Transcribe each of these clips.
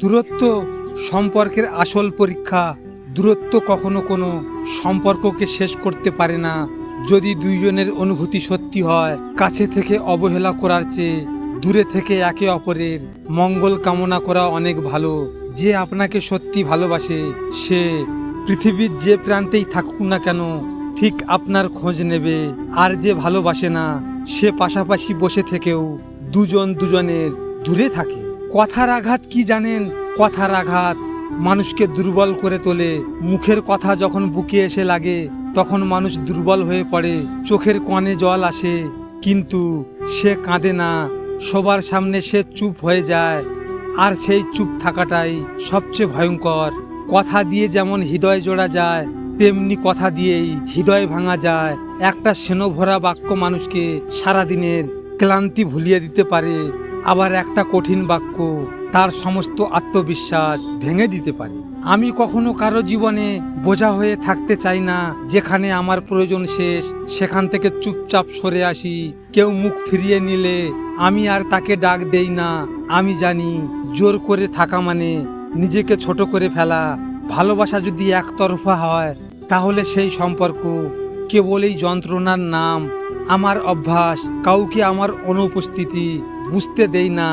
দূরত্ব সম্পর্কের আসল পরীক্ষা। দূরত্ব কখনো কোনো সম্পর্ককে শেষ করতে পারে না। যদি দুইজনের অনুভূতি সত্যি হয়, কাছে থেকে অবহেলা করার চেয়ে দূরে থেকে একে অপরের মঙ্গল কামনা করা অনেক ভালো। যে আপনাকে সত্যি ভালোবাসে সে পৃথিবীর যে প্রান্তেই থাকুক না কেন ঠিক আপনার খোঁজ নেবে। আর যে ভালোবাসে না সে পাশাপাশি বসে থেকেও দুজন দুজনের দূরে থাকে। কথার আঘাত কি জানেন? কথার আঘাত মানুষকে দুর্বল করে তোলে। মুখের কথা যখন বুকে এসে লাগে তখন মানুষ দুর্বল হয়ে পড়ে, চোখের কোণে জল আসে, কিন্তু সে কাঁদে না। সবার সামনে সে চুপ হয়ে যায়, আর সেই চুপ থাকাটাই সবচেয়ে ভয়ঙ্কর। কথা দিয়ে যেমন হৃদয় জোড়া যায়, তেমনি কথা দিয়েই হৃদয় ভাঙা যায়। একটা স্নেহভরা বাক্য মানুষকে সারাদিনের ক্লান্তি ভুলিয়ে দিতে পারে, আবার একটা কঠিন বাক্য তার সমস্ত আত্মবিশ্বাস ভেঙে দিতে পারে। আমি কখনো কারো জীবনে বোঝা হয়ে থাকতে চাই না। যেখানে আমার প্রয়োজন শেষ সেখান থেকে চুপচাপ সরে আসি। কেউ মুখ ফিরিয়ে নিলে আমি আর তাকে ডাক দেই না। আমি জানি জোর করে থাকা মানে নিজেকে ছোট করে ফেলা। ভালোবাসা যদি একতরফা হয় তাহলে সেই সম্পর্ক কেবলই যন্ত্রণার নাম। আমার অভ্যাস কাউকে আমার অনুপস্থিতি বুঝতে দেই না,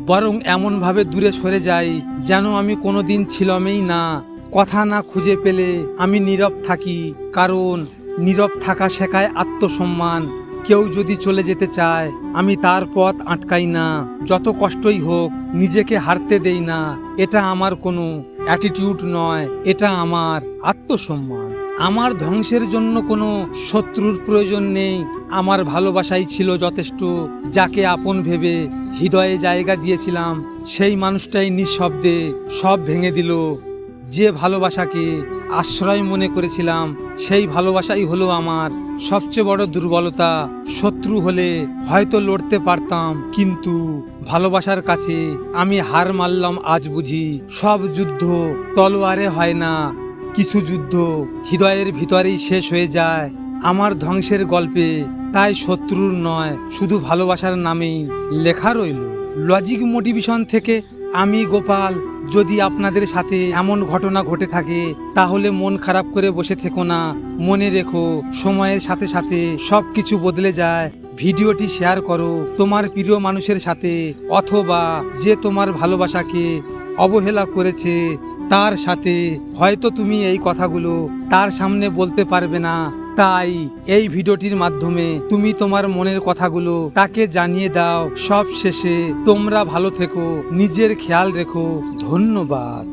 বরং এমনভাবে দূরে সরে যাই যেন আমি কোনোদিন ছিলামই না। কথা না খুঁজে পেলে আমি নীরব থাকি, কারণ নীরব থাকা শেখায় আত্মসম্মান। কেউ যদি চলে যেতে চায় আমি তার পথ আটকাই না। যত কষ্টই হোক নিজেকে হারতে দেই না। এটা আমার কোনো অ্যাটিটিউড নয়, এটা আমার আত্মসম্মান। আমার ধ্বংসের জন্য কোনো শত্রুর প্রয়োজন নেই। আমার ভালোবাসাই ছিল যথেষ্ট। যাকে আপন ভেবে হৃদয়ে জায়গা দিয়েছিলাম সেই মানুষটাই নিঃশব্দে সব ভেঙে দিল। যে ভালোবাসাকে আশ্রয় মনে করেছিলাম সেই ভালোবাসাই হলো আমার সবচেয়ে বড় দুর্বলতা। শত্রু হলে হয়তো লড়তে পারতাম, কিন্তু ভালোবাসার কাছে আমি হার মানলাম। আজ বুঝি সব যুদ্ধ তলোয়ারে হয় না, কিছু যুদ্ধ হৃদয়ের ভিতরেই শেষ হয়ে যায়। আমার ধ্বংসের গল্পে তাই শত্রুর নয়, শুধু ভালোবাসার নামেই লেখা রইল। লজিক মোটিভেশন থেকে আমি গোপাল। যদি আপনাদের সাথে এমন ঘটনা ঘটে থাকে তাহলে মন খারাপ করে বসে থেকো না। মনে রেখো সময়ের সাথে সাথে সব কিছু বদলে যায়। ভিডিওটি শেয়ার করো তোমার প্রিয় মানুষের সাথে, অথবা যে তোমার ভালোবাসাকে অবহেলা করেছে তার সাথে। হয়তো তুমি এই কথাগুলো তার সামনে বলতে পারবে না, তাই এই ভিডিওটির মাধ্যমে তুমি তোমার মনের কথাগুলো তাকে জানিয়ে দাও। সব শেষে তোমরা ভালো থেকো, নিজের খেয়াল রেখো। ধন্যবাদ।